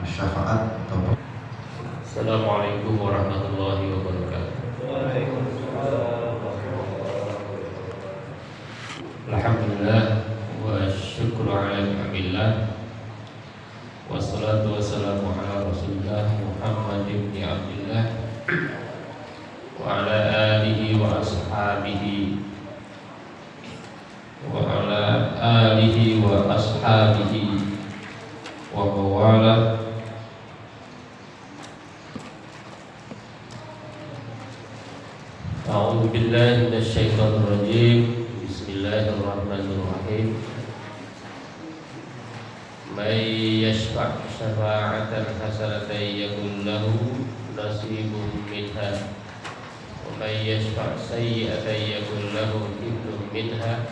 syafaat atau Assalamualaikum warahmatullahi wabarakatuh. Alhamdulillah wa syukru ala ni'amillah, wassalatu wassalamu ala rasulillah Muhammad ibn Abdillah wa ala alihi wa ashabihi wa ala alihi wa ashabihi wa mawala. A'udzu billahi minasyaitonir rajim. Bismillahirrahmanirrahim. May yashfa' syafa'atan hasanatan yakun lahu nasibun minha wa may yashfa' sayyi'atan yakun lahu kiflun minha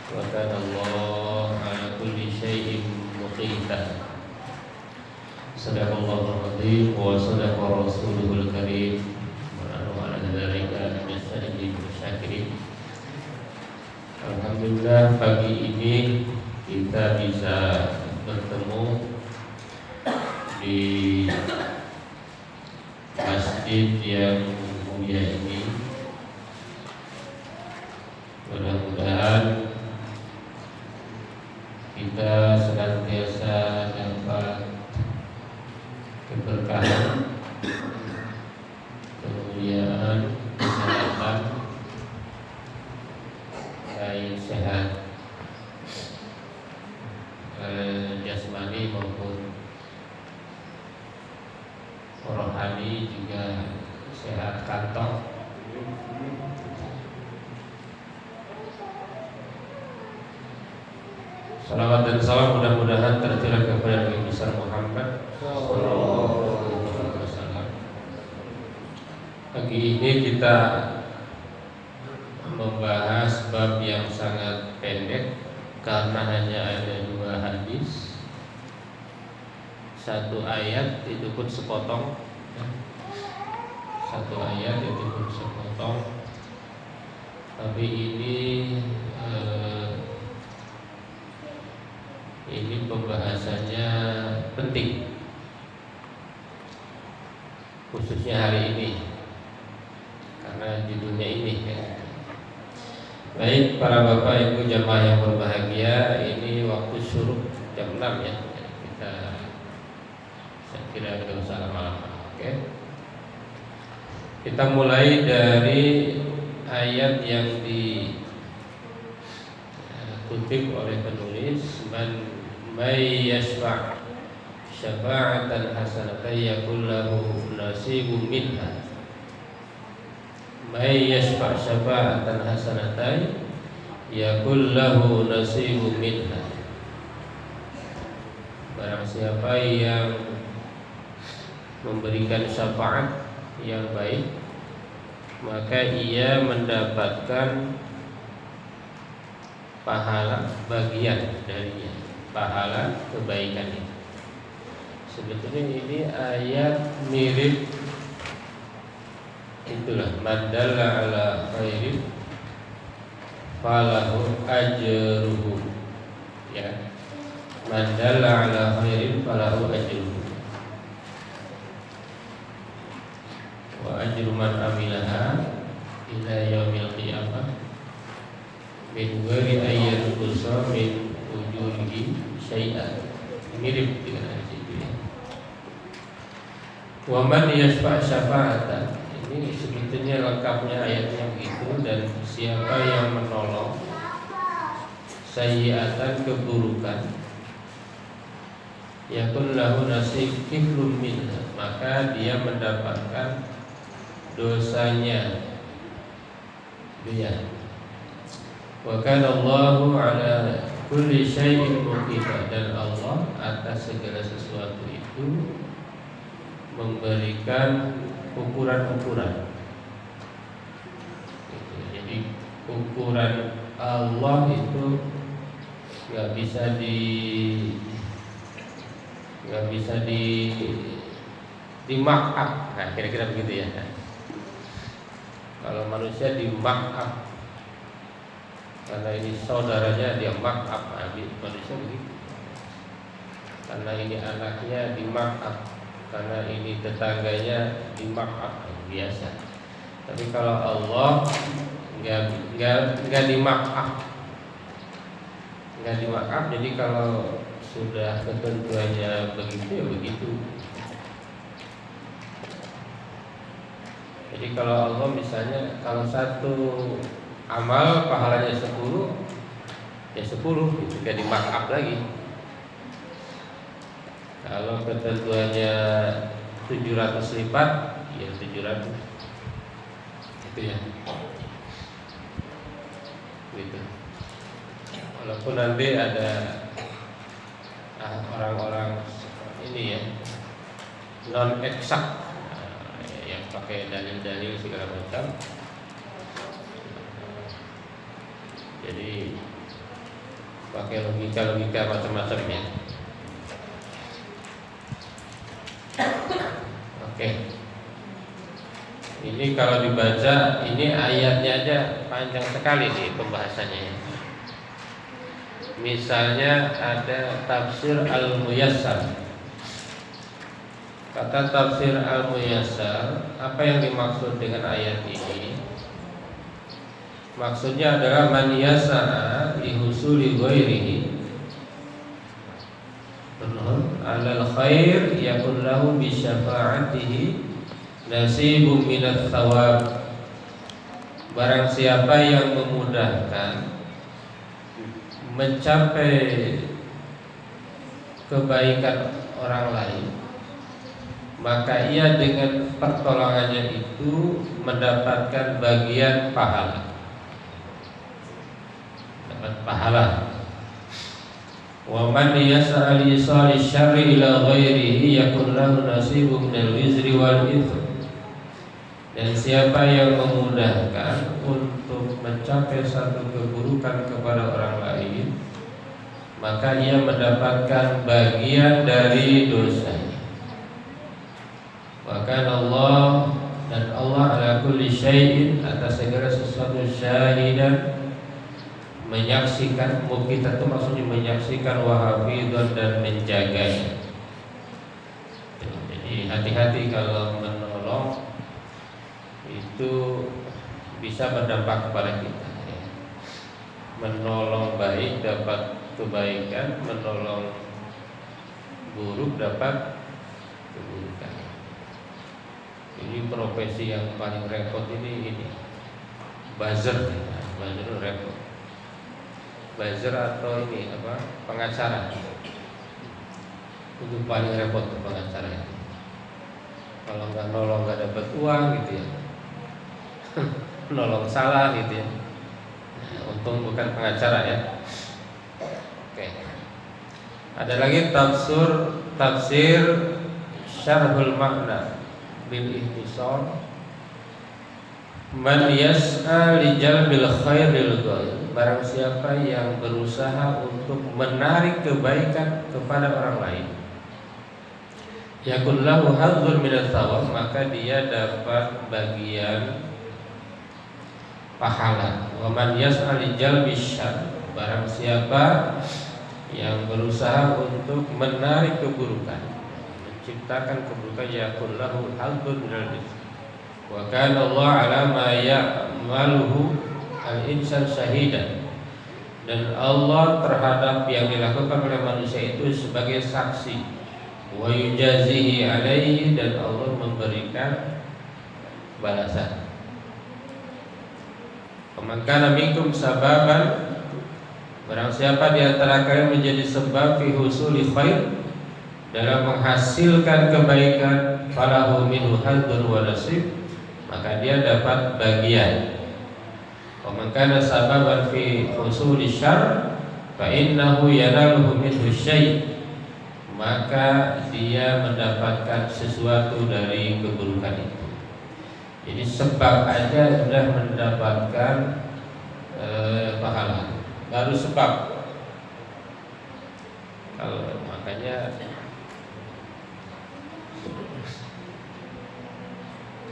wa kana Allahu 'ala kulli syai'in muqita. Sadaqallahul 'azim wa sadaqa rasuluhul karim. Alhamdulillah pagi ini kita bisa bertemu di masjid yang mulia ini. Mudah-mudahan kita senantiasa dapat keberkahan, kemuliaan, kesehatan, baik sehat jasmani maupun rohani, juga sehat kantong. Salawat dan salam mudah-mudahan tercurah kepada Nabi besar Muhammad sallallahu alaihi wasallam. Pagi ini kita membahas bab yang sangat pendek karena hanya ada 2 hadis, 1 ayat itu pun sepotong, 1 ayat itu pun sepotong. Tapi ini pembahasannya penting, khususnya hari ini karena judulnya ini ya. Baik para bapak ibu jamaah yang berbahagia, ini waktu syuruk jam 6 ya. Saya kira tidak usah lama-lama. Oke. Kita mulai dari ayat yang dikutip oleh penulis, may yashfa' syafa'atan hasanatan yakul lahu nasibun minha. May yashfa' syafa'atan hasanatan yakul lahu nasibun minha. Barang siapa yang memberikan syafaat yang baik, maka ia mendapatkan pahala bagian darinya, pahala kebaikan itu. Sebetulnya ini ayat mirip itulah, madalla ala khairin falahu ajruhu, ya, madalla ala khairin falahu ajruhu wa ajru man amilaha ila yaumil qiyamah min ghairi ayyan qusa min ujurihi syai'an. Mirip dengan ayat itu ya. Wa man yashfa' syafa'atan, ini sebetulnya lengkapnya ayatnya begitu. Dan siapa yang menolong sayyi'atan, keburukan, yakun lahu nasib kiflum minha, maka dia mendapatkan dosanya dia. Wa kana Allahu ala kulli syai'in muqita, dan Allah atas segala sesuatu itu memberikan ukuran-ukuran. Jadi ukuran Allah itu nggak bisa di mark up. Nah, kira-kira begitu ya. Kalau manusia di mark up, karena ini saudaranya, dia mark up. Nah, manusia begitu. karena ini anaknya dimaaf, karena ini tetangganya dimaaf, biasa. Tapi kalau Allah nggak dimaaf, jadi kalau sudah ketentuannya begitu ya begitu. Jadi kalau Allah misalnya kalau satu amal pahalanya 10, ya 10, itu gak dimarkup lagi. Kalau ketentuannya 700 lipat, ya 700. Itu ya. Gitu. Walaupun nanti ada orang-orang ini ya non eksak yang pakai dalil-dalil segala macam. Jadi pakai logika macam-macam ya. Oke. Ini kalau dibaca, ini ayatnya aja panjang sekali nih pembahasannya ya. Misalnya ada tafsir Al-Muyassar. Kata tafsir Al-Muyassar, apa yang dimaksud dengan ayat ini? Maksudnya adalah man yasa'a li husuli ghairihi alal khair yakun lahu bi syafa'atihi nasibun minat thawab. Barang siapa yang memudahkan mencapai kebaikan orang lain, maka ia dengan pertolongannya itu mendapatkan bagian pahala. Dapat pahala. Wa man yas'a li isali syarri ila ghairihi yakun lahu nasibun minal wizri wal ithm. Dan siapa yang memudahkan untuk mencapai satu keburukan kepada orang lain, maka ia mendapatkan bagian dari dosanya. Maka Allah dan Allah ala kulli syai'in, atas segala sesuatu, syahidan, menyaksikan. Kita itu maksudnya menyaksikan, wahafidhan, dan menjaganya. Jadi hati-hati kalau menolong, itu bisa berdampak kepada kita ya. Menolong baik dapat kebaikan, menolong buruk dapat keburukan. Ini profesi yang paling repot ini buzzer ya. Buzzer repot. Buzzer atau ini apa? Pengacara. Itu paling repot tuh pengacara ya. Kalau nggak nolong nggak dapat uang gitu ya. Nolong salah gitu ya. Untung bukan pengacara ya. Oke. Ada lagi tafsir syarhul makna bil ihtisar. Man yas'a li jalbil khairil ghair. Barang siapa yang berusaha untuk menarik kebaikan kepada orang lain, yakun lahu hadzun minats thawab, maka dia dapat bagian pahala. Wa man yas'a li jalbis syarr. Barang siapa yang berusaha untuk menarik keburukan, menciptakan keburukan, yakun lahu hadzun minal rizq. Wa kana Allah ala ma ya'maluhu al-insan syahidan. Dan Allah terhadap yang dilakukan oleh manusia itu sebagai saksi. Wa yujazihi alaihi, dan Allah memberikan balasan. Man kana minkum sababan, barang siapa di antara kalian menjadi sebab fi husuli khair, dalam menghasilkan kebaikan, falahu minhu hadzun wa nasib, maka dia dapat bagian. Wa man kana sababan fi husuli syarr, fa innahu yanaluhu minhu syai', maka dia mendapatkan sesuatu dari keburukan itu. Jadi sebab aja sudah mendapatkan pahala, baru sebab. Kalau makanya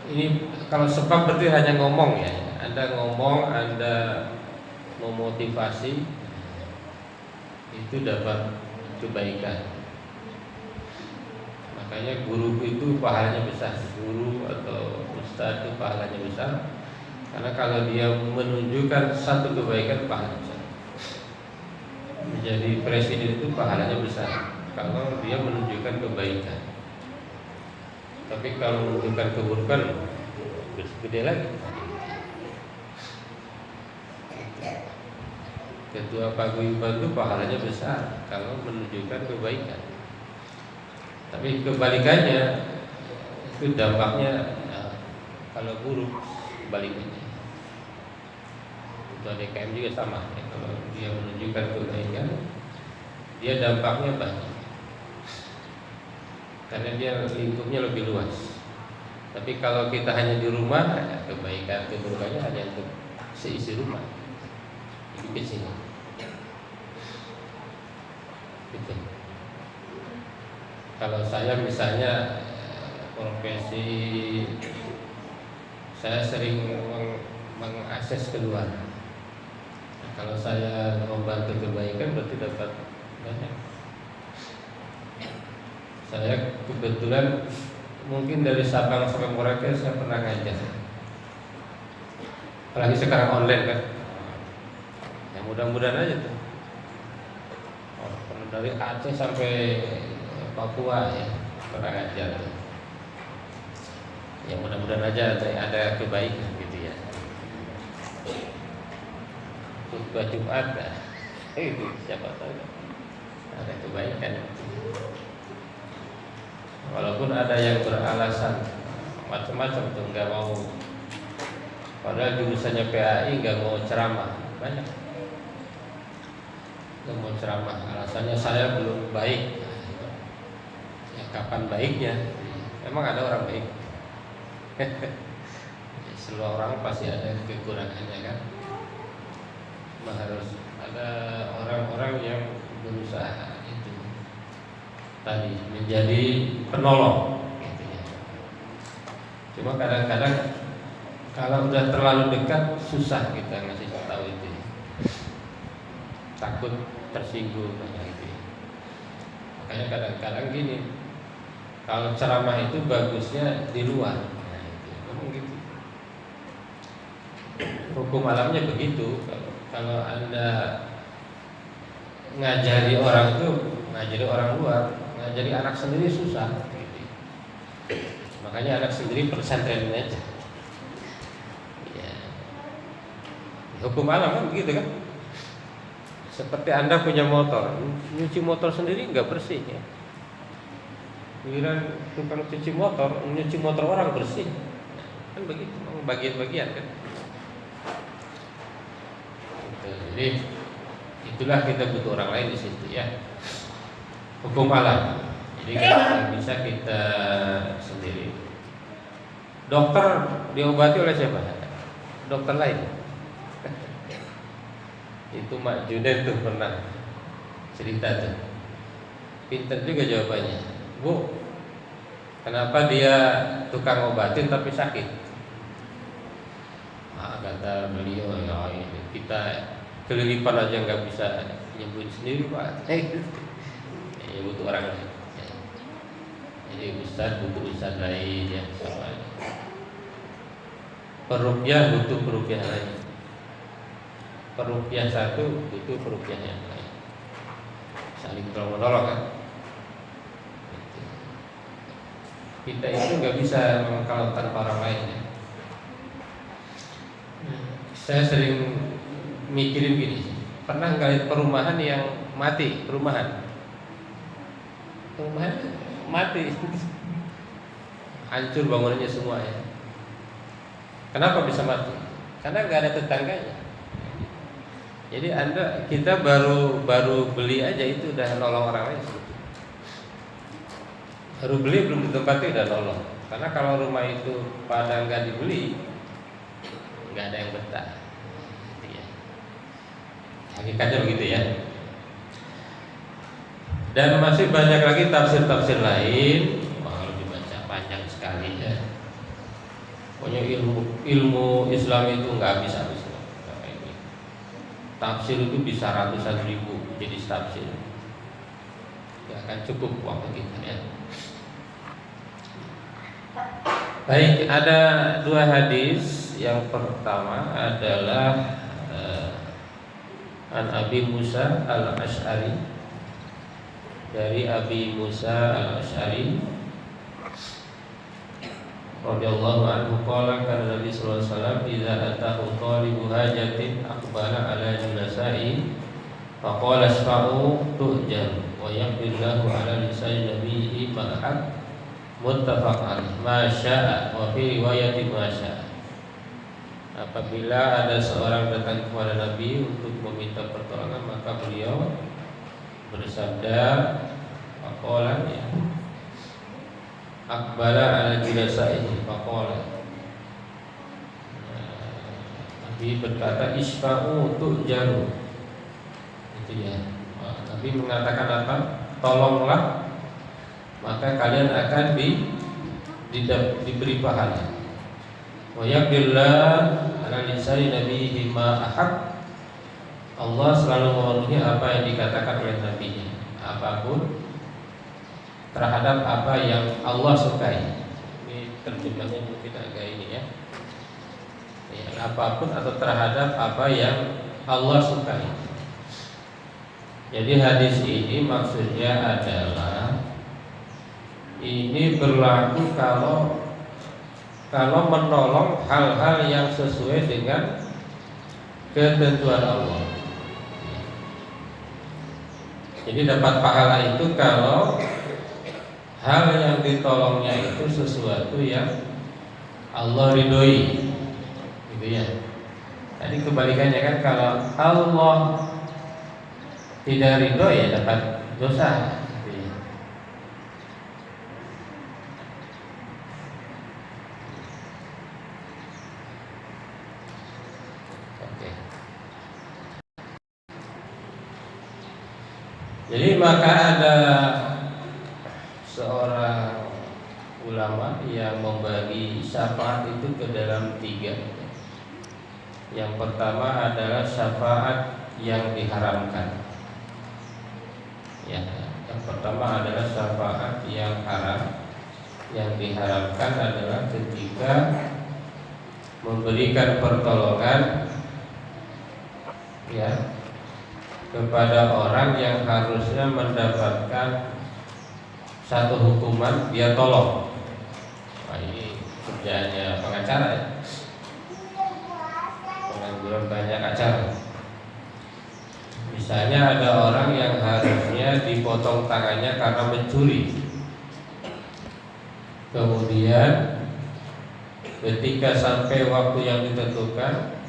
ini kalau sebab berarti hanya ngomong ya. Anda ngomong, Anda memotivasi, itu dapat kebaikan. Makanya guru itu pahalanya besar, guru atau ustadz itu pahalanya besar. Karena kalau dia menunjukkan satu kebaikan, pahalanya besar. Menjadi presiden itu pahalanya besar kalau dia menunjukkan kebaikan. Tapi kalau menunjukkan keburukan, gede lagi. Ketua paguyuban itu pahalanya besar kalau menunjukkan kebaikan. Tapi kebalikannya itu dampaknya kalau buruk, kebalikannya. Ketua DKM juga sama ya, kalau dia menunjukkan kebaikan, dia dampaknya banyak karena dia lingkupnya lebih luas. Tapi kalau kita hanya di rumah, ya, kebaikan keburukannya hanya untuk seisi rumah, itu kecil. Gitu. Kalau saya misalnya profesi, saya sering mengakses keluar. Kalau saya membantu kebaikan berarti dapat banyak. Saya kebetulan mungkin dari Sabang sampai Merauke saya pernah ngajar. Apalagi sekarang online kan. Ya mudah-mudahan aja tuh. Dari Aceh sampai Papua ya pernah ngajar. Ya mudah-mudahan aja ada kebaikan gitu ya. Khutbah Jumat, itu siapa tahu ada kebaikan. Walaupun ada yang beralasan macam-macam tuh nggak mau, padahal jurusannya PAI nggak mau ceramah, banyak nggak mau ceramah, alasannya saya belum baik. Ya kapan baiknya? Emang ada orang baik? Semua orang pasti ada kekurangannya kan. Harus ada orang-orang yang berusaha itu tadi menjadi penolong gitu ya. Cuma kadang-kadang kalau udah terlalu dekat susah kita ngasih tahu itu, takut tersinggung gitu. Makanya kadang-kadang gini, kalau ceramah itu bagusnya di luar, nah, itu. Memang gitu. Hukum alamnya begitu. Kalau Anda ngajari orang itu, ngajari orang luar, ngajari anak sendiri susah gitu. Makanya anak sendiri pesantren aja ya. Hukum alam kan begitu kan. Seperti Anda punya motor, nyuci motor sendiri nggak bersih ya. Giliran tukang cuci motor, nyuci motor orang bersih, kan begitu, bagian-bagian kan. Jadi itulah kita butuh orang lain di situ ya. Hukum alam. Jadi kalau bisa kita sendiri. Dokter diobati oleh siapa? Dokter lain. Itu Mak Junaid tuh pernah cerita tuh. Pintar juga jawabannya. Bu, kenapa dia tukang obatin tapi sakit? Kata beliau, ya ini kita kelilipan aja nggak bisa nyembuhin sendiri Pak. Ya butuh orang lain. Jadi ustaz butuh ustaz lain ya. Peruqyah butuh peruqyah lain. Peruqyah satu butuh peruqyah yang lain. Saling tolong-menolong kan. Kita itu nggak bisa kalau tanpa orang lain ya. Saya sering mikirin gini, pernah nggak lihat perumahan yang mati, perumahan mati, hancur bangunannya semua ya. Kenapa bisa mati? Karena nggak ada tetangganya. Jadi kita baru beli aja itu udah nolong orang lain. Baru beli belum ditempati udah nolong. Karena kalau rumah itu pada nggak dibeli, nggak ada yang betah. Hakikatnya begitu ya. Dan masih banyak lagi tafsir-tafsir lain. Kalau dibaca panjang sekali ya. Pokoknya ilmu Islam itu nggak habis-habis. Tafsir itu bisa ratusan ribu jadi tafsir. Ya akan cukup waktu kita ya. Baik, ada dua hadis. Yang pertama adalah An Abi Musa Al-Asy'ari, dari Abi Musa Al-Asy'ari radhiyallahu anhu qala kana Nabi sallallahu alaihi wasallam idza atahu talibu hajatin aqbala ala julasai faqala asfa'u tu'jar wa yaqbillahu ala lisan nabiyhi ma'ak muttafaq alaih ma syaa wa fi riwayatin ma syaa. Apabila ada seorang datang kepada Nabi untuk meminta pertolongan, maka beliau bersabda, faqala, ya, aqbala ala julasaihi faqala, Nabi berkata isfa'u tu'jaru, itu ya. Nabi mengatakan apa? Tolonglah, maka kalian akan diberi pahala. Wa yaqbillah ala lisani nabiyhi ma ahab. Allah selalu memenuhi apa yang dikatakan oleh nabinya, apapun terhadap apa yang Allah sukai. Ini terjemahnya mungkin agak ini ya. Apapun atau terhadap apa yang Allah sukai. Jadi hadis ini maksudnya adalah ini berlaku kalau menolong hal-hal yang sesuai dengan ketentuan Allah. Jadi dapat pahala itu kalau hal yang ditolongnya itu sesuatu yang Allah ridhoi, gitu ya. Tadi kebalikannya kan, kalau Allah tidak ridho ya dapat dosa. Jadi maka ada seorang ulama yang membagi syafaat itu ke dalam tiga. Yang pertama adalah syafaat yang diharamkan. Ya, yang pertama adalah syafaat yang haram. Yang diharamkan adalah ketika memberikan pertolongan, ya, kepada orang yang harusnya mendapatkan satu hukuman, dia tolong. Nah, ini kerjanya pengacara ya. Pengangguran banyak acara. Misalnya ada orang yang harusnya dipotong tangannya karena mencuri. Kemudian ketika sampai waktu yang ditentukan,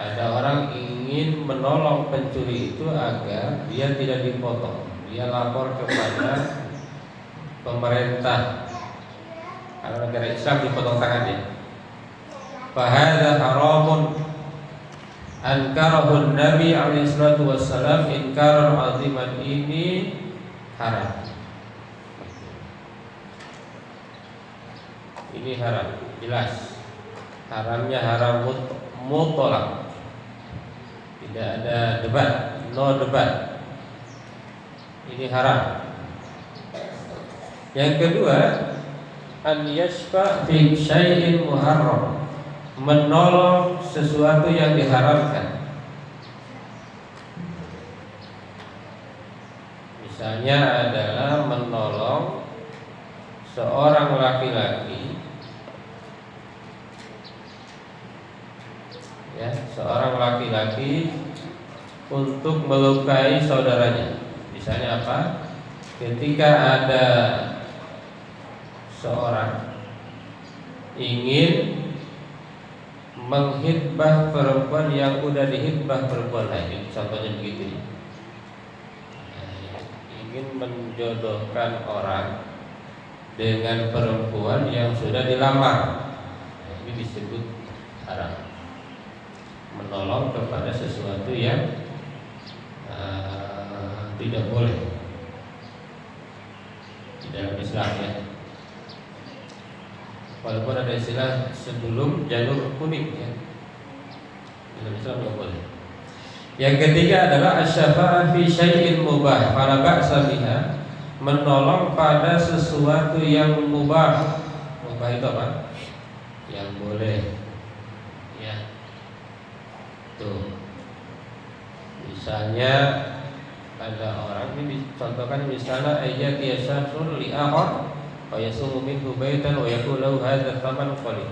ada orang ingin menolong pencuri itu agar dia tidak dipotong. Dia lapor kepada pemerintah, karena negara Islam dipotong tangannya. Fahadha haramun ankarahun Nabi alaihi salatu wassalam inkaran aziman, ini haram. Ini haram, jelas. Haramnya haram mutlak. Tidak ada debat, no debat. Ini haram. Yang kedua, an yashfa fi syai'in muharram, menolong sesuatu yang diharamkan. Misalnya adalah menolong seorang laki-laki, ya, seorang laki-laki untuk melukai saudaranya. Misalnya apa? Ketika ada seorang ingin menghitbah perempuan yang udah dihitbah perempuan lain, contohnya begitu. Ingin menjodohkan orang dengan perempuan yang sudah dilamar, ini disebut haram. Menolong kepada sesuatu yang tidak boleh di dalam Islam, ya. Walaupun ada istilah sebelum janur kuning, ya, dalam Islam tidak boleh. Yang ketiga adalah asy-syafa'ah fi syai'in mubah fala ba'sa biha, menolong pada sesuatu yang mubah, Mubah itu apa? Yang boleh. Ya. Tuh. Misalnya ada orang ini dicontohkan misalnya ayat yasasul li akhar wa yasumu minhu baitan wa yaqulu lahu hadza thaman qalil.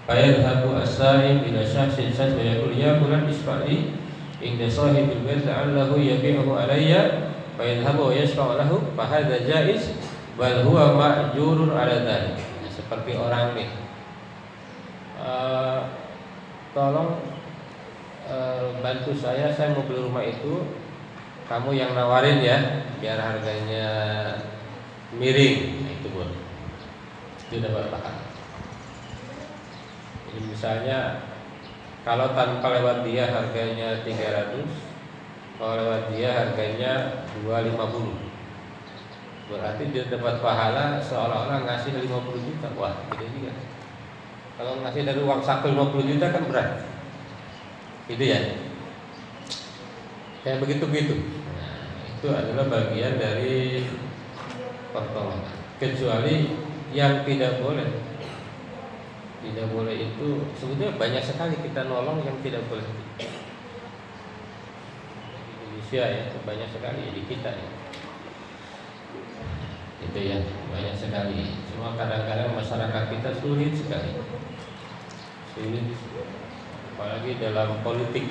Fayadhhabu as-sa'im ila syakhsin wa yaqulu ya fulan isfa'li inda sahibil bait la'allahu yabi'uhu alayya fayadhhabu wa yashfa'u lahu fa hadza jaiz bal huwa ma'jurun 'ala dzalik. Seperti orang nih. Tolong bantu saya mau beli rumah itu, kamu yang nawarin ya, biar harganya miring. Nah, itu boleh. Itu dapat pahala. Jadi misalnya kalau tanpa lewat dia harganya 300, kalau lewat dia harganya 250. Berarti dia dapat pahala seolah-olah ngasih 50 juta. Wah, gede juga. Kalau ngasih dari uang saku 50 juta kan berat. Itu ya. Kayak begitu-begitu. Nah, itu adalah bagian dari pertolongan. Kecuali yang tidak boleh. Tidak boleh itu sebetulnya banyak sekali kita nolong yang tidak boleh. Di Indonesia ya, banyak sekali di kita ya. Itu ya, banyak sekali. Cuma kadang-kadang masyarakat kita sulit sekali. Sulit. Apalagi dalam politik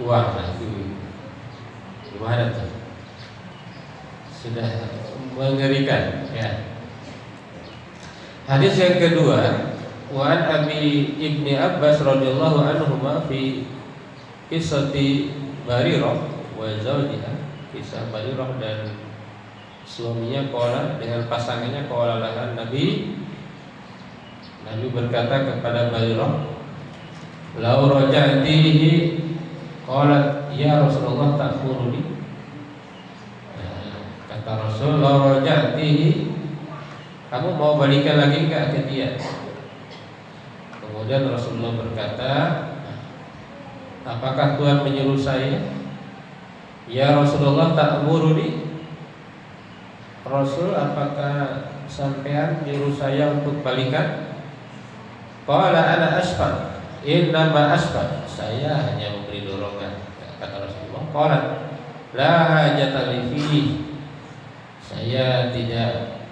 uang, nah itu gimana tuh? Sudah mengerikan ya. Hadis yang kedua, wa an Abi Ibni Abbas radhiyallahu anhu fi qissati Barirah wa zawjiha, kisah Barirah dan suaminya qala dengan pasangannya qala lahan Nabi berkata kepada Barirah, "Lau raja'tihi qalat ya Rasulullah ta'muruni." Kata Rasul, "Lau raja'tihi, kamu mau balikan lagi enggak ke dia?" Kemudian Rasulullah berkata, "Apakah Tuhan menyuruh saya?" "Ya Rasulullah ta'muruni." "Rasul, apakah sampean nyuruh saya untuk balikan?" Qala ana asfa. Innama asfa, saya hanya memberi dorongan. Kata Rasulullah, qala la hajata li fihi, saya tidak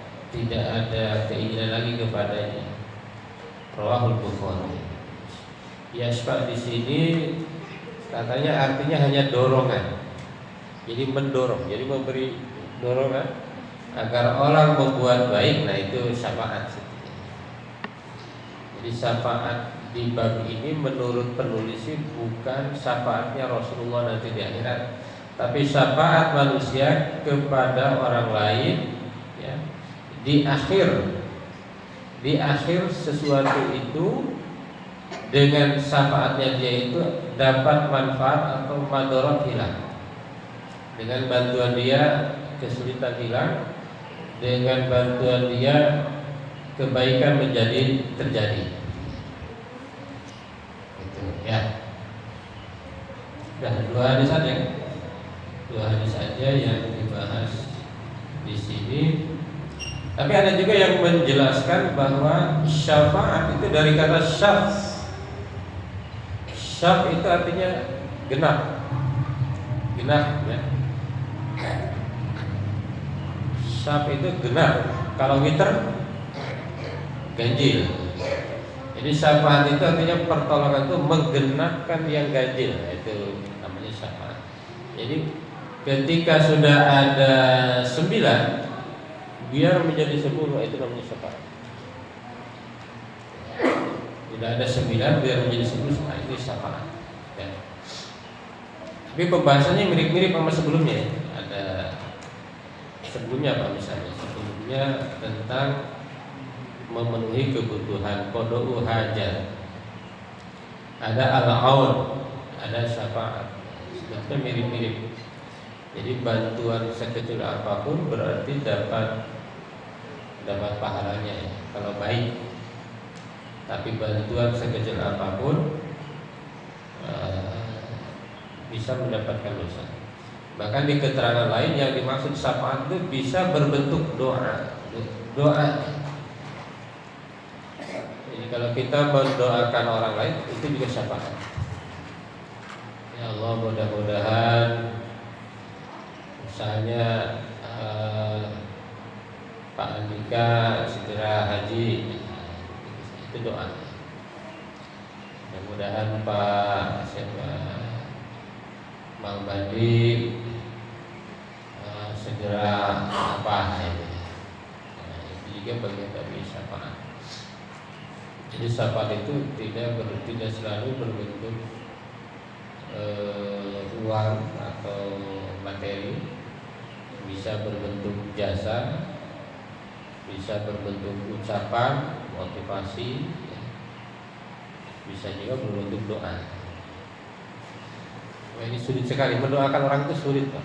ada keinginan lagi kepadanya. Rawahul Bukhari. Yasfa di sini katanya artinya hanya dorongan. Jadi mendorong, jadi memberi dorongan agar orang membuat baik. Nah itu syafaat. Jadi syafaat di bab ini menurut penulis bukan syafaatnya Rasulullah nanti di akhirat, tapi syafaat manusia kepada orang lain ya, di akhir sesuatu itu, dengan syafaatnya dia itu dapat manfaat atau madarat hilang. Dengan bantuan dia kesulitan hilang, dengan bantuan dia kebaikan menjadi terjadi. Ya, dan dua hadis saja yang dibahas di sini. Tapi ada juga yang menjelaskan bahwa syafaat itu dari kata syaf. Syaf itu artinya genap ya. Syaf itu genap. Kalau witer ganjil. Jadi syafaat itu artinya pertolongan itu menggenapkan yang ganjil, itu namanya syafaat. Jadi ketika sudah ada 9 biar menjadi 10, itu namanya syafaat. Sudah ada 9 biar menjadi 10, nah itu syafaat ya. Tapi pembahasannya mirip-mirip sama sebelumnya ya. Ada sebelumnya apa misalnya? Sebelumnya tentang memenuhi kebutuhan, qada'u hajat. Ada al-aun, ada syafaat. Sebetulnya mirip-mirip. Jadi bantuan sekecil apapun berarti dapat pahalanya ya, kalau baik. Tapi bantuan sekecil apapun bisa mendapatkan dosa. Bahkan di keterangan lain yang dimaksud syafaat itu bisa berbentuk doa. Jadi kalau kita mendoakan orang lain itu juga syafaat. Ya Allah, mudah-mudahan misalnya Pak Andika segera haji, itu doa. Mudah-mudahan Pak Mang Bandi segera apa itu. Nah, itu juga bagian dari syafaat. Jadi syafaat itu tidak selalu berbentuk uang atau materi, bisa berbentuk jasa, bisa berbentuk ucapan, motivasi, bisa juga berbentuk doa. Wah, ini sulit sekali, mendoakan orang itu sulit, Pak.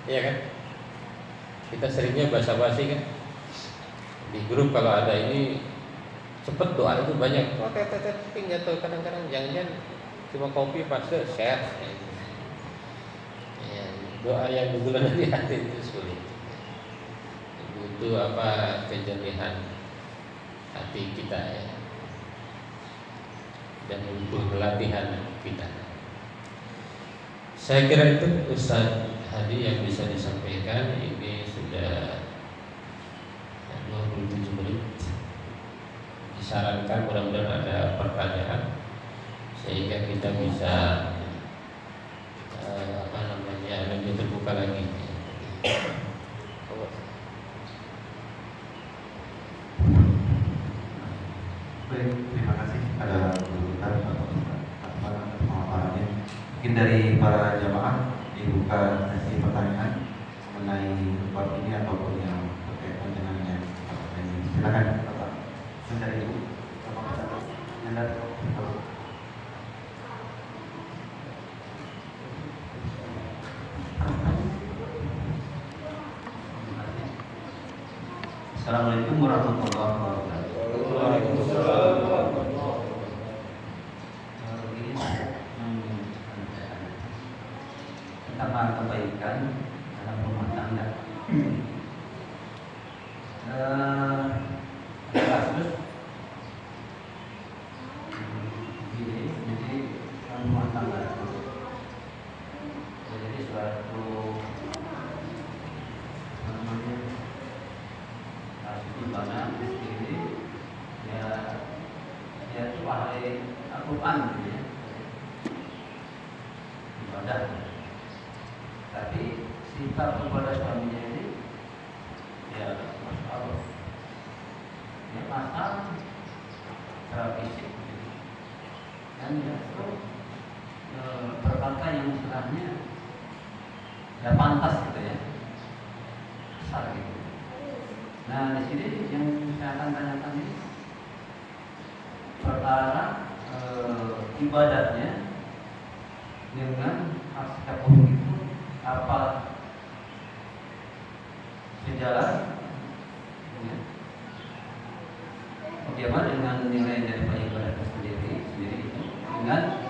Iya kan? Kita seringnya basa-basi kan di grup, kalau ada ini cepet doa itu banyak. Oh, tapi nggak tahu, kadang-kadang jangan-jangan cuma copy paste share. Ya, doa yang betul-betul di hati itu sulit. Butuh kejernihan hati kita ya, dan butuh latihan kita. Saya kira itu Ustaz Hadi yang bisa disampaikan. Ini sudah 27 menit. Disarankan mudah-mudahan ada pertanyaan sehingga kita bisa lebih terbuka lagi. Baik, terima kasih pada Ustaz atas pemaparannya. Mungkin dari para jamaah dibuka sesi pertanyaan mengenai bab ini ataupun yang berkaitan dengan yang ini. Silakan Bapak. Mencari Ibu. Assalamualaikum warahmatullahi wabarakatuh. Waalaikumsalam. Tentang kebaikan dalam rumah tangga. Kasus jadi rumah tangga. Jadi suatu di mana ini ya itu ahli Al-Quran gitu ya, ibadah, tapi sifat kepada suaminya ini ya masalah, ya masalah secara fisik gitu. Dan itu berkata yang istilahnya ya pantas gitu ya, besar gitu. Nah, di sini yang saya akan tanyakan ini perkara ibadahnya dengan aspek itu apa sejalan? Ya. Bagaimana dengan nilai dari ibadah itu sendiri itu dengan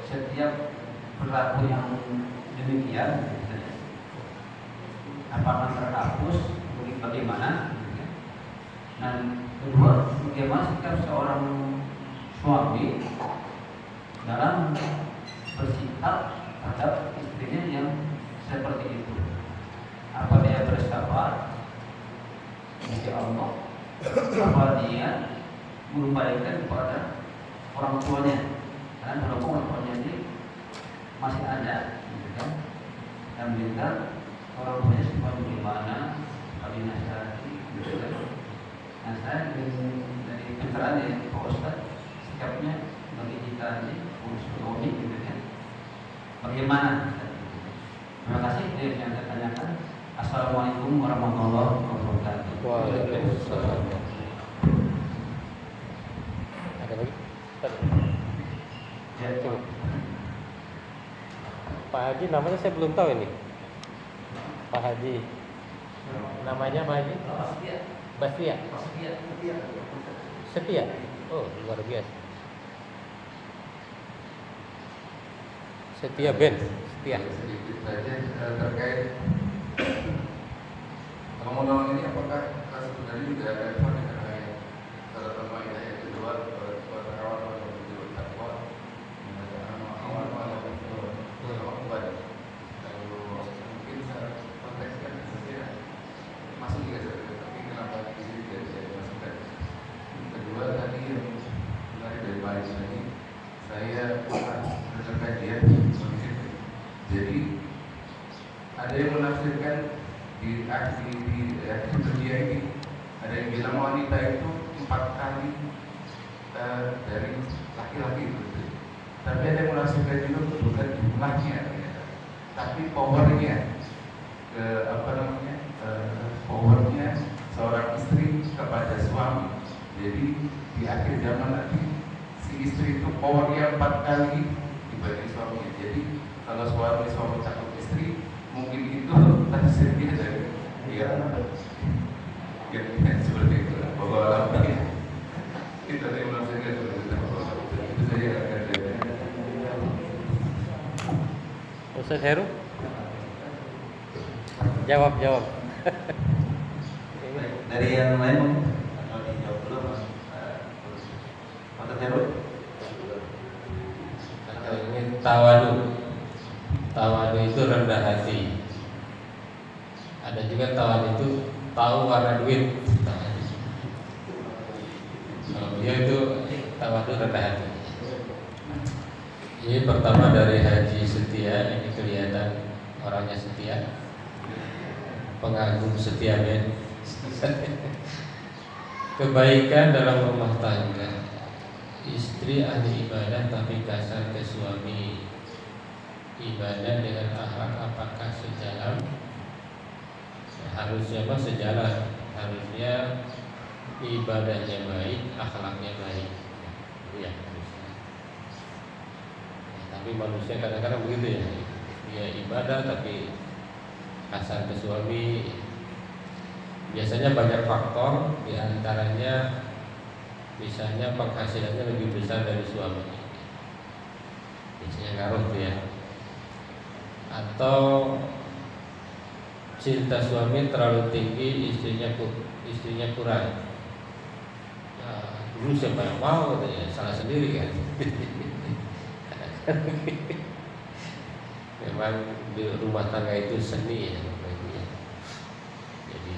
setiap perilaku yang demikian, misalnya, apakah terhapus? Bagaimana? Dan kedua, bagaimana sikap seorang suami dalam bersikap terhadap istrinya yang seperti itu? Apa dia bersabar di Allah? Apa dia mengupayakan kepada orang tuanya? Karena walaupun orang tuanya ini masih ada, gitu kan? Dan minta orang tuanya supaya bagaimana dinasihati, gitu kan? Nah, saya dari pencerahan ya Pak Ustaz, sikapnya bagi kita ini suami, gitu kan? Bagaimana? Terima kasih yang saya tanyakan. Assalamualaikum warahmatullahi wabarakatuh. Waalaikumsalam. Ada lagi? Ya, coba. Pak Haji, namanya saya belum tahu ini. Pak Haji. Namanya Pak Haji? Bastia. Setia. Oh, luar biasa. Setia Ben. Setia. Sedikit saja terkait ngomong-ngomong ini, apakah sebenarnya juga ada terkait di dunia ini ada yang bilang wanita itu 4 kali dari laki-laki gitu. Tapi ada yang menafsirkan juga bukan jumlahnya, ternyata, tapi powernya, powernya seorang istri kepada suami. Jadi di akhir zaman nanti si istri itu powernya 4 kali dibanding suaminya. Jadi kalau suami cakap istri, mungkin itu tafsirnya dari yang seperti itu. Bahwa alamnya kita tidak menafsirkan seperti itu. Itu saja akan saya. Ustaz Heru? Jawab. Dari yang lain mungkin atau dijawab dulu Mas Heru? Atau ini tawadu itu rendah hati. Ada juga tawadu itu tahu warna duit. Kalau dia itu tawadu rendah hati. Ini pertama dari Haji Setia, ini kelihatan orangnya setia, pengagum setia men. Kebaikan dalam rumah tangga, istri ahli ibadah tapi kasar ke suami. Ibadah dengan akhlak apakah sejalan? Harusnya mah sejalan. Harusnya ibadahnya baik, akhlaknya baik. Iya. Tapi manusia kadang-kadang begitu ya. Dia ibadah tapi kasar ke suami. Biasanya banyak faktor, di antaranya misalnya penghasilannya lebih besar dari suami. Biasanya ngaruh tuh ya. Atau cinta suami terlalu tinggi, istrinya kurang. Nah, dulu siapa yang mau, ya salah sendiri kan. Memang di rumah tangga itu seni ya. Jadi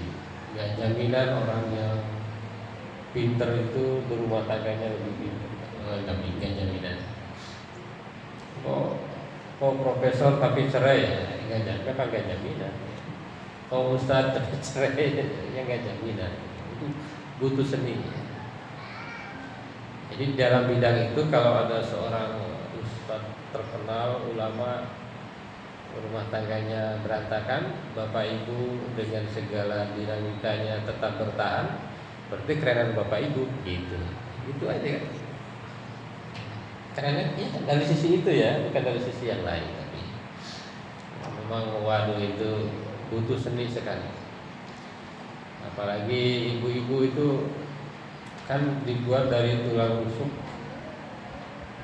nggak jaminan orang yang pinter itu berumah tangganya lebih pinter. Nggak jaminan. Kok profesor tapi cerai ya nggak jaminan. Kok ustadz tapi cerai ya nggak jaminan. Itu butuh seni. Jadi dalam bidang itu kalau ada seorang ustadz terkenal, ulama, rumah tangganya berantakan, bapak ibu dengan segala dinamikanya tetap bertahan, berarti kerenan bapak ibu gitu. Itu aja kan. Karena ya, dari sisi itu ya, bukan dari sisi yang lain. Tapi memang waduh itu butuh seni sekali. Apalagi ibu-ibu itu kan dibuat dari tulang rusuk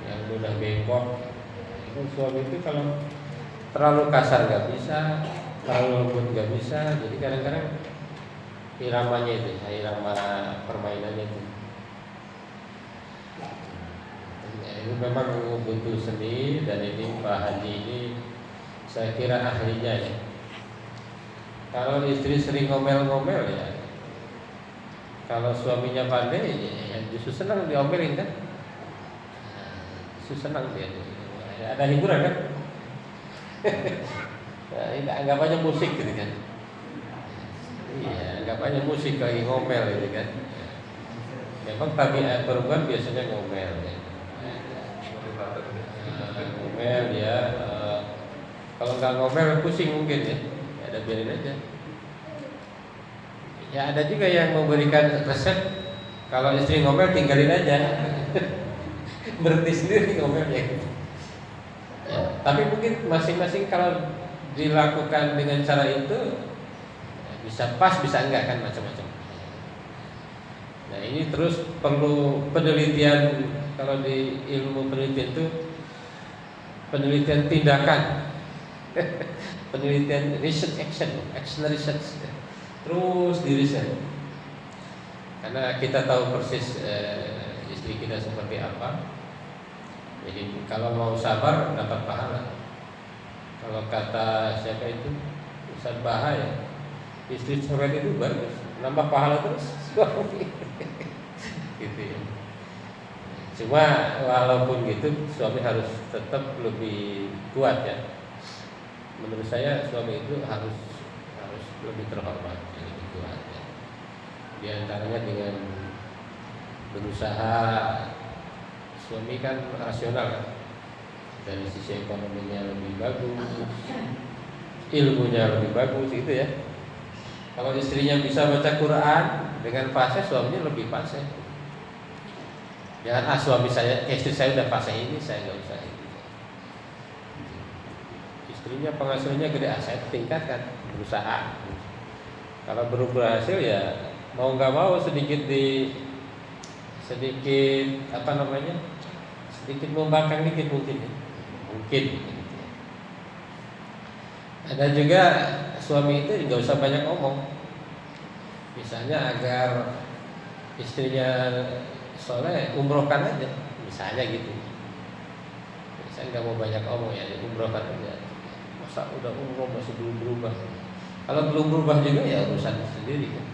yang mudah bengkok. Itu suami itu kalau terlalu kasar nggak bisa, terlalu lembut nggak bisa. Jadi kadang-kadang iramanya itu, irama permainannya itu. Itu memang butuh seni, dan ini Pak Haji ini saya kira ahlinya ya. Kalau istri sering ngomel-ngomel ya, kalau suaminya pandai ya justru senang diomelin kan, justru senang dia. Ada hiburan kan? Ini anggapannya musik gitu kan. Iya, anggapannya musik lagi ngomel gitu kan. Memang tabiat perempuan biasanya ngomel ya. Ngomel dia kalau nggak ngomel pusing mungkin ya. Ada biarin aja. Ya ada juga yang memberikan resep kalau istri ngomel tinggalin aja. Berhenti sendiri ngomelnya gitu. Ya, tapi mungkin masing-masing kalau dilakukan dengan cara itu ya bisa pas bisa enggak kan macam-macam. Nah ini terus perlu penelitian. Kalau di ilmu penelitian itu penelitian tindakan, penelitian research action research, terus di riset. Karena kita tahu persis istri kita seperti apa. Jadi kalau mau sabar dapat pahala. Kalau kata siapa itu Ustaz Bahaya, istri cerewet itu bagus, nambah pahala terus suami. Gitu ya. Cuma walaupun gitu suami harus tetap lebih kuat ya. Menurut saya suami itu harus lebih terhormat. Di antaranya dengan berusaha, suami kan rasional kan, dari sisi ekonominya lebih bagus, ilmunya lebih bagus gitu ya. Kalau istrinya bisa baca Quran dengan fasih, suaminya lebih fasih. Jangan suami saya, istri saya udah fasih ini, saya nggak usah ini. Istrinya penghasilannya gede, saya tingkatkan, berusaha. Kalau belum berhasil ya mau nggak mau sedikit sedikit membangkang dikit mungkin ya. Mungkin. Ada juga suami itu nggak usah banyak ngomong. Misalnya agar istrinya soleh, umrohkan aja, misalnya gitu. Saya nggak mau banyak ngomong ya, umrohkan aja. Masa udah umroh masih belum berubah? Kalau belum berubah juga ya urusan sendiri kan.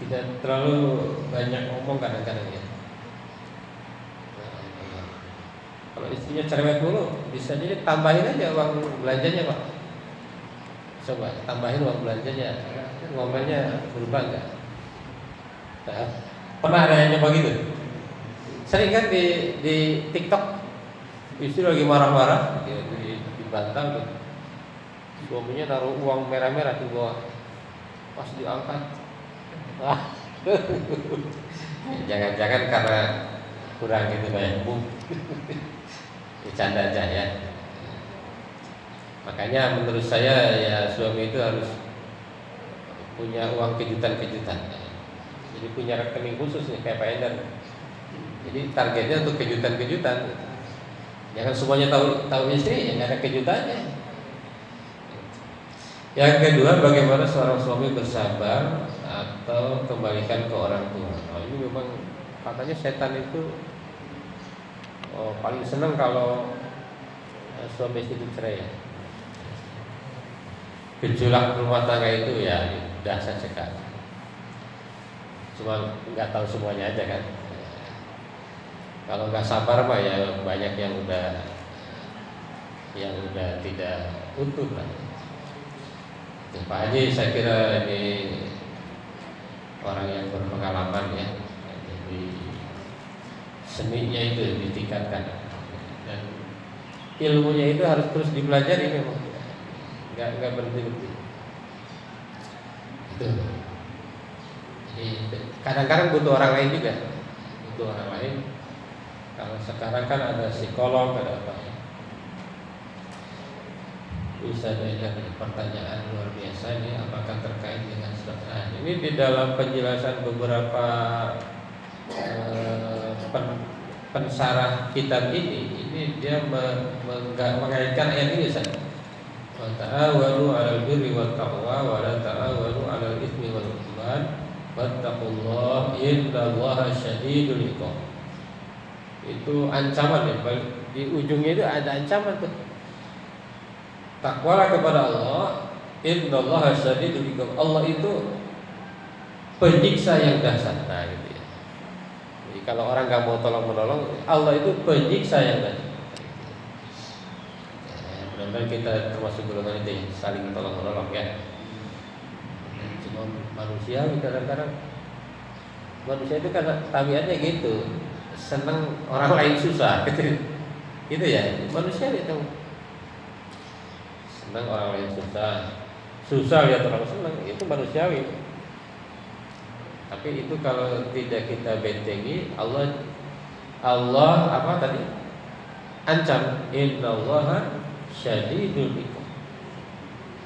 Tidak terlalu banyak ngomong kadang-kadang ya. Kalau istrinya cerewet dulu, bisa jadi tambahin aja uang belanjanya Pak. Coba tambahin uang belanjanya, ngomelnya berubah nggak? Nah, pernah ada yang nyoba gitu? Sering kan di TikTok, istri lagi marah-marah, dibantah gitu. Suaminya taruh uang merah-merah di bawah, pas diangkat, jangan-jangan karena kurang gitu banyak bumbu. Bercanda aja ya. Makanya menurut saya ya suami itu harus punya uang kejutan-kejutan. Jadi punya rekening khusus nih kayak Pak Endar. Jadi targetnya untuk kejutan-kejutan. Jangan semuanya tahu istri, yang ada kejutannya. Yang kedua, bagaimana seorang suami bersabar atau kembalikan ke orang tua. Nah, ini memang katanya setan itu paling senang kalau suami istri itu cerai ya. Gejolak rumah tangga itu ya dahsyat sekali. Cuma nggak tahu semuanya aja kan. Kalau nggak sabar mah ya banyak yang udah tidak utuh lah. Pak Haji saya kira ini orang yang berpengalaman ya. Jadi seninya itu ditingkatkan dan ilmunya itu harus terus dipelajari memang, nggak berhenti. Itu. Jadi kadang-kadang butuh orang lain juga, butuh orang lain. Kalau sekarang kan ada psikolog, ada apa ya. Bisa ada pertanyaan luar biasa ini, apakah terkait dengan surat? Ini di dalam penjelasan beberapa pensarah kitab ini dia mengaitkan ayat ini Ustaz. Wa ta'awanu 'alal birri wat taqwa wa la ta'awanu 'alal itsmi wal 'udwan wattaqullaha innallaha syadidul 'iqab. Itu ancaman ya, di ujungnya itu ada ancaman tuh. Takwalah kepada Allah, innallaha syadidul 'iqab. Allah itu penyiksa yang dahsyat. Nah, gitu ya. Jadi kalau orang nggak mau tolong-menolong, Allah itu penyiksa yang dahsyat. Ya, mudah-mudahan kita termasuk golongan itu yang saling tolong-menolong ya. Cuma manusia kadang-kadang manusia itu kan tabiatnya gitu, senang orang lain susah gitu. Gitu ya, manusia itu senang orang lain susah lihat orang senang, itu manusiawi. Tapi itu kalau tidak kita bentengi, Allah apa tadi? Ancam, innallaha syadidul 'iqab.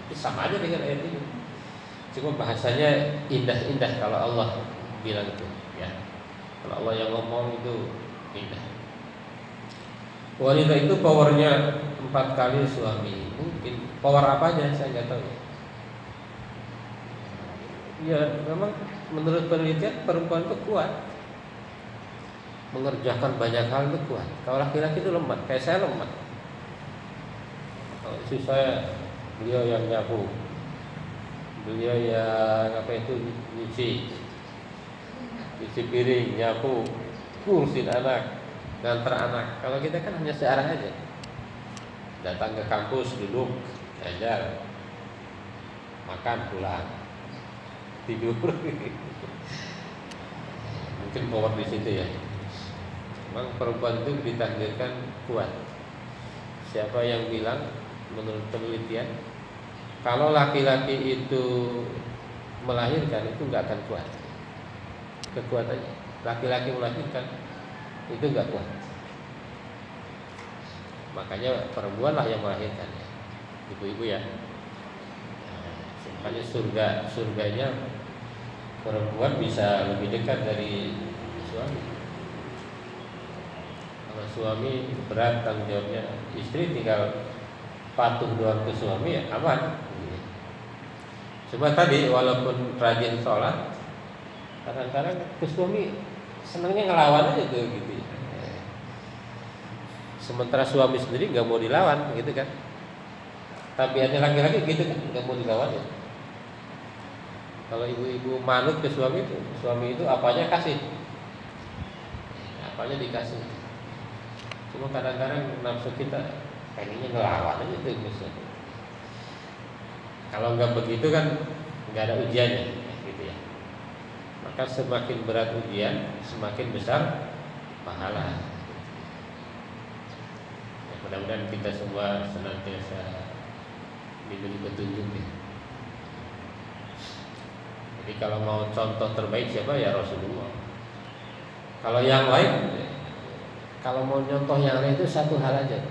Itu sama aja dengan ayat ini. Cuma bahasanya indah-indah kalau Allah bilang itu, ya. Kalau Allah yang ngomong itu indah. Wanita itu powernya 4 kali suami. Mungkin power apanya saya nggak tahu. Ya memang menurut penelitian perempuan itu kuat, mengerjakan banyak hal itu kuat. Kalau laki-laki itu lemah, kayak saya lemah. Kalau istri saya, beliau yang nyapu, beliau yang nyuci piring, nyapu, ngurusin anak, nganter anak. Kalau kita kan hanya searah aja, datang ke kampus, duduk, ngajar, makan, pulang. tidur. Mungkin power di situ ya. Memang perempuan itu ditakdirkan kuat. Siapa yang bilang menurut penelitian kalau laki-laki itu melahirkan itu nggak akan kuat. Kekuatannya laki-laki melahirkan itu nggak kuat. Makanya perempuan lah yang melahirkan ya. Ibu-ibu ya. Makanya surganya perempuan bisa lebih dekat dari suami. Kalau suami berat tanggung jawabnya, istri tinggal patuh doang ke suami ya aman. Cuma tadi walaupun rajin sholat, kadang-kadang ke suami senangnya ngelawan aja tuh gitu. Sementara suami sendiri nggak mau dilawan gitu kan. Tapi ada laki-laki gitu kan nggak mau dilawan ya. Kalau ibu-ibu manut ke suami itu apanya kasih, apanya dikasih. Cuma kadang-kadang nafsu kita pengennya ngelawan aja tuh misalnya. Kalau nggak begitu kan nggak ada ujiannya, gitu ya. Maka semakin berat ujian, semakin besar pahala. Ya, mudah-mudahan kita semua senantiasa diberi petunjuk ya. Jadi kalau mau contoh terbaik siapa ya Rasulullah. Kalau yang lain, kalau mau nyontoh yang lain itu satu hal aja.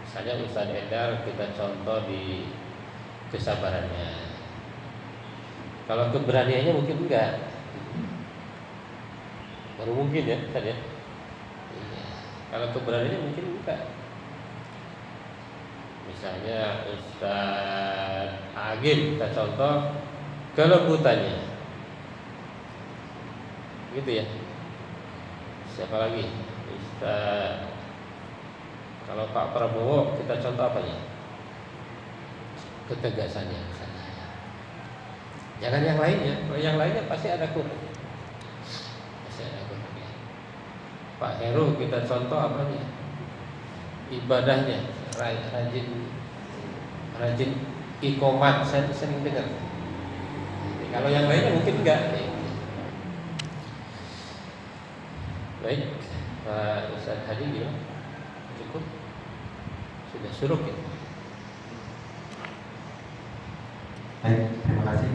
Misalnya Ustaz Endar kita contoh di kesabarannya. Kalau keberaniannya mungkin enggak. Baru mungkin ya Ustaz ya. Iya. Kalau keberaniannya mungkin enggak. Misalnya Ustaz Agim kita contoh kelembutannya. Gitu ya. Siapa lagi? Ustaz. Kalau Pak Prabowo kita contoh apanya? Ketegasannya misalnya. Jangan yang lainnya. Kalau yang lainnya pasti ada kurang. Pasti ada kurangnya. Pak Heru kita contoh apanya? Ibadahnya, rajin iqomat. Saya sering dengar. Kalau yang lainnya mungkin enggak. Baik, Pak Ustaz Hadi gimana? Cukup? Sudah suruk ya? Baik, terima kasih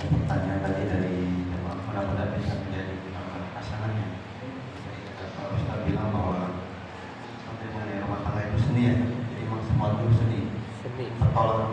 pertanyaan tadi dari mudah-mudahan bisa menjadi pasangannya. Pak Ustaz bilang bahwa sampai mengenai rumah tangga itu seni ya, jadi memang semua itu seni. Seni. Pertolongan